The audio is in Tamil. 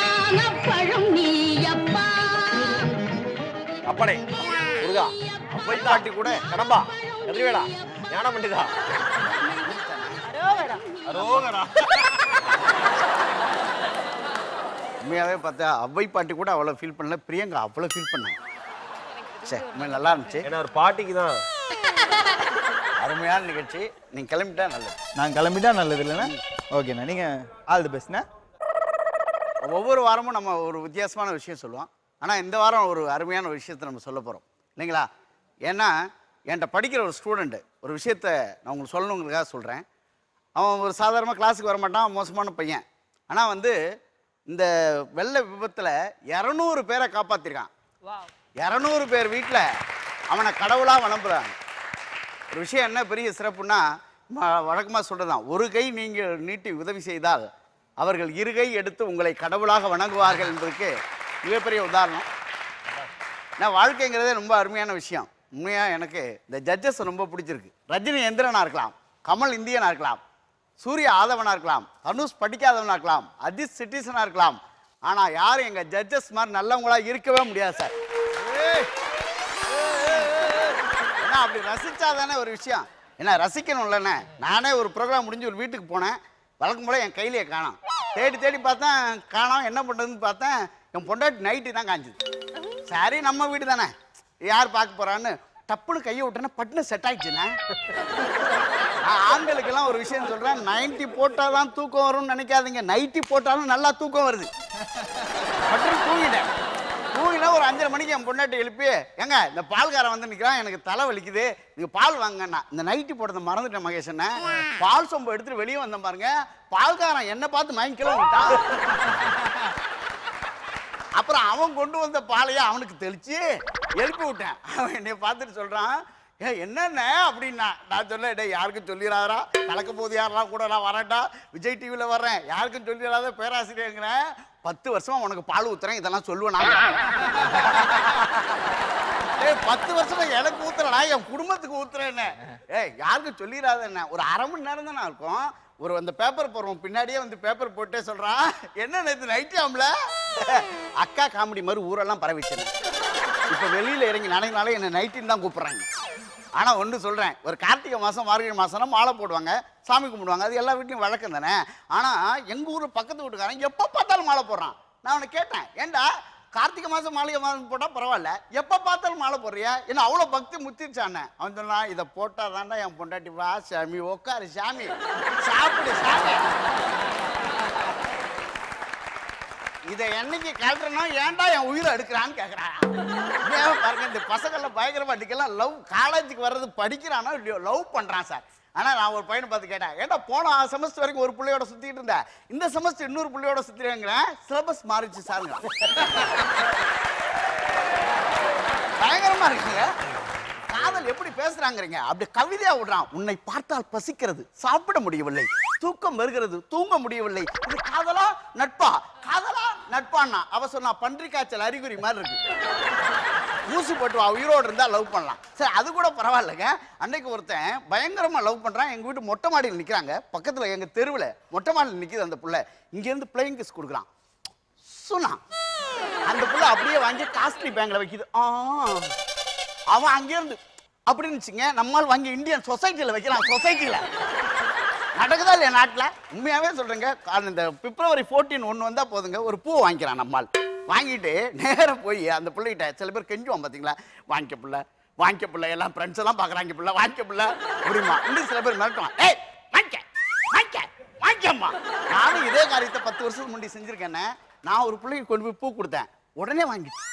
ஞானப்பழம் நீ அப்பா. அப்பனே முருகா அவ்வை பாட்டி கூட கடம்பா கதிரவேடா ஞான பண்டிதா அரோகரா. உண்மையாகவே பார்த்தா அவ்வை பாட்டி கூட அவ்வளோ ஃபீல் பண்ணல, பிரியங்கா அவ்வளோ ஃபீல் பண்ணாங்க. சரி உண்மை நல்லா இருந்துச்சு. ஏன்னா ஒரு பாட்டிக்கு தான் அருமையான நிகழ்ச்சி. நீங்கள் கிளம்பிட்டா நல்லது. நான் கிளம்பிட்டா நல்லது இல்லைண்ணா? ஓகேண்ணா, நீங்கள் ஆல் தி பெஸ்ட்ண்ணா. ஒவ்வொரு வாரமும் நம்ம ஒரு வித்தியாசமான விஷயம் சொல்லுவோம். ஆனால் இந்த வாரம் ஒரு அருமையான ஒரு விஷயத்தை நம்ம சொல்ல போகிறோம் இல்லைங்களா? ஏன்னா என்கிட்ட படிக்கிற ஒரு ஸ்டூடெண்ட்டு ஒரு விஷயத்த நான் உங்களுக்கு சொல்லணுங்களுக்காக சொல்கிறேன். அவன் ஒரு சாதாரணமாக கிளாஸுக்கு வரமாட்டான், மோசமான பையன். ஆனால் வந்து இந்த வெள்ள விபத்தில் 200 பேரை காப்பாற்றிருக்கான். 200 பேர் வீட்டில் அவனை கடவுளாக வணங்குறாங்க. ஒரு விஷயம் என்ன பெரிய சிறப்புன்னா, வழக்கமாக சொல்கிறதான், ஒரு கை நீங்கள் நீட்டி உதவி செய்தால் அவர்கள் இருகை எடுத்து உங்களை கடவுளாக வணங்குவார்கள் என்பதுக்கு மிகப்பெரிய உதாரணம். நான் வாழ்க்கைங்கிறதே ரொம்ப அருமையான விஷயம். உண்மையாக எனக்கு இந்த ஜட்ஜஸ் ரொம்ப பிடிச்சிருக்கு. ரஜினி எந்திரனாக இருக்கலாம், கமல் இந்தியனாக இருக்கலாம், சூரிய ஆதவனாக இருக்கலாம், தனுஷ் படிக்காதவனாக இருக்கலாம், அஜித் சிட்டிசனாக இருக்கலாம். ஆனால் யாரும் எங்கள் ஜட்ஜஸ் மாதிரி நல்லவங்களாக இருக்கவே முடியாது சார். ஏன்னா அப்படி ரசித்தாதானே ஒரு விஷயம். ஏன்னா ரசிக்கணும் இல்லைண்ணே. நானே ஒரு ப்ரோக்ராம் முடிஞ்சு ஒரு வீட்டுக்கு போனேன். வழக்கம் போல என் கையிலேயே காணோம். தேடி தேடி பார்த்தேன், காணோம். என்ன பண்ணுறதுன்னு பார்த்தேன், என் பொண்டாட்டி நைட்டு தான் காஞ்சுது. சரி நம்ம வீடு தானே, யார் பார்க்க போகிறான்னு டப்புன்னு கையை விட்டேன்னா பட்டுன்னு செட் ஆகிடுச்சுண்ணே. ஆண்களுக்கெல்லாம் ஒரு விஷயம் சொல்கிறேன், 90 போட்டால் தான் தூக்கம் வரும்னு நினைக்காதீங்க. 90 போட்டாலும் நல்லா தூக்கம் வருது. பட்டுன்னு தூங்கிட்டேன். தூங்கினா ஒரு 5:30 மணிக்கு என் பொண்டாட்டி எழுப்பி, ஏங்க இந்த பால்காரன் வந்து நிற்கிறான், எனக்கு தலை வலிக்குது, நீங்கள் பால் வாங்கண்ணா. இந்த நைட்டி போட்டதை மறந்துட்டேன் மகேஷ் அண்ணே. பால் சொம்பு எடுத்துகிட்டு வெளியே வந்தேன் பாருங்க, பால்காரன் என்னை பார்த்து மயங்கிக்கலாம் விட்டான். அப்புறம் அவன் கொண்டு வந்த பாலையை அவனுக்கு தெளிச்சு எழுப்பி விட்டேன். அவன் என்னை பார்த்துட்டு சொல்கிறான், என்னென்ன அப்படின்னா. நான் சொல்ல, டே யாருக்கும் சொல்லிடாதா, கலக்க போது யாரெல்லாம் கூட நான் வரேன்டா, விஜய் டிவியில் வர்றேன், யாருக்கும் சொல்லிடாத பேராசிரியருங்கிறேன். 10 வருஷமா உனக்கு பால் ஊத்துறேன், இதெல்லாம் சொல்லுவேன் நான். 10 வருஷமா எனக்கு ஊத்துறேன், என் குடும்பத்துக்கு ஊத்துறேன்னு. யாருக்கும் சொல்லிடாத. என்ன ஒரு 1/2 மணி நேரம் தான் இருக்கும். ஒரு அந்த பேப்பர் போடுறோம், பின்னாடியே வந்து பேப்பர் போட்டே சொல்றான், என்ன நேற்று நைட்டு ஆம்ல அக்கா காமெடி மாதிரி ஊரெல்லாம் பரவிச்சேன். இப்போ வெளியில் இறங்கி நினைனாலே என்னை நைட்டின்னு தான் கூப்பிட்றாங்க. ஆனால் ஒன்று சொல்கிறேன், ஒரு கார்த்திகை மாதம் மார்கழி மாதம்னா மாலை போடுவாங்க, சாமி கும்பிடுவாங்க, அது எல்லா வீட்லையும் வழக்கம் தானே. ஆனால் எங்கள் ஊரில் பக்கத்து வீட்டுக்காரன் எப்போ பார்த்தாலும் மாலை போடுறான். நான் அவனை கேட்டேன், ஏண்டா கார்த்திகை மாதம் மாளிகை மாதம் போட்டால் பரவாயில்ல, எப்போ பார்த்தாலும் மாலை போடுறியா, என்ன அவ்வளோ பக்தி முத்திருச்சானே. அவன் சொன்னான், இதை போட்டால் தாண்டா என் பொண்டாட்டி, வா சாமி உட்காரு சாமி சாப்பிடு சாமி, இதை என்னைக்கு கழட்டுறனா ஏன்டா என் உயிரை எடுக்கிறான்னு கேட்குறான். பாருங்க இந்த பசங்கள்லாம் பயங்கரமா அடிக்கலாம். லவ் காலேஜுக்கு வர்றது படிக்கிறானா லவ் பண்ணுறான் சார். ஆனால் நான் ஒரு பையனை பார்த்து கேட்டேன், ஏன்டா போன செமஸ்டர் வரைக்கும் ஒரு பிள்ளையோட சுற்றிட்டு இருந்தேன், இந்த செமஸ்டர் இன்னொரு பிள்ளையோட சுற்றிடுங்கிறேன், சிலபஸ் மாறிச்சு சாருங்க. பயங்கரமா இருக்குங்க. காதல் எப்படி பேசுறாங்கிறீங்க, அப்படி கவிதையா விடுறான். உன்னை பார்த்தால் பசிக்கிறது, சாப்பிட முடியவில்லை, தூக்கம் வருகிறது, தூங்க முடியவில்லை. இது காதலா நட்பா, காதலா நட்பான்னா. அவ சொன்னா பன்றி காய்ச்சல் அறிகுறி மாதிரி இருக்கு, ஊசி போட்டு உயிரோடு இருந்தா லவ் பண்ணலாம். சரி அது கூட பரவாயில்லைங்க. அன்னைக்கு ஒருத்தன் பயங்கரமா லவ் பண்றான். எங்க வீட்டு மொட்டை மாடியில் நிக்கிறாங்க, பக்கத்துல எங்க தெருவில் மொட்டை மாடியில் நிக்குது அந்த புள்ள. இங்க இருந்து பிளேயிங் கிஸ் கொடுக்குறான். சொன்னா அந்த புள்ள அப்படியே வாங்கி காஸ்ட்லி பேங்க்ல வைக்குது. அவன் அங்கேருந்து அப்படின்னு நம்மால் வாங்கி இந்தியன் சொசைட்டியில் வைக்கிறான். சொசைட்டியில் நடக்குதா இல்லையா நாட்டில்? உண்மையாகவே சொல்கிறேங்க. இந்த பிப்ரவரி 14 ஒன்று வந்தால் போதுங்க, ஒரு பூ வாங்கிக்கிறான் நம்மால். வாங்கிட்டு நேராக போய் அந்த பிள்ளைகிட்ட, சில பேர் கெஞ்சுவான் பார்த்தீங்களா, வாங்கிக்க பிள்ளை வாங்கிக்க பிள்ளை, எல்லாம் ஃப்ரெண்ட்ஸ் எல்லாம் பார்க்குறாங்க பிள்ளை வாங்கிக்க பிள்ளை அப்படிமா. இன்னும் சில பேர் மிரட்டுவான், ஏய் வாங்கிக்க வாங்கிக்க வாங்கிக்கம்மா. நானும் இதே காரியத்தை 10 வருஷத்துக்கு முன்னாடி செஞ்சுருக்கேன்னு. நான் ஒரு பிள்ளைக்கு கொண்டு போய் பூ கொடுத்தேன், உடனே வாங்கிடுச்சு.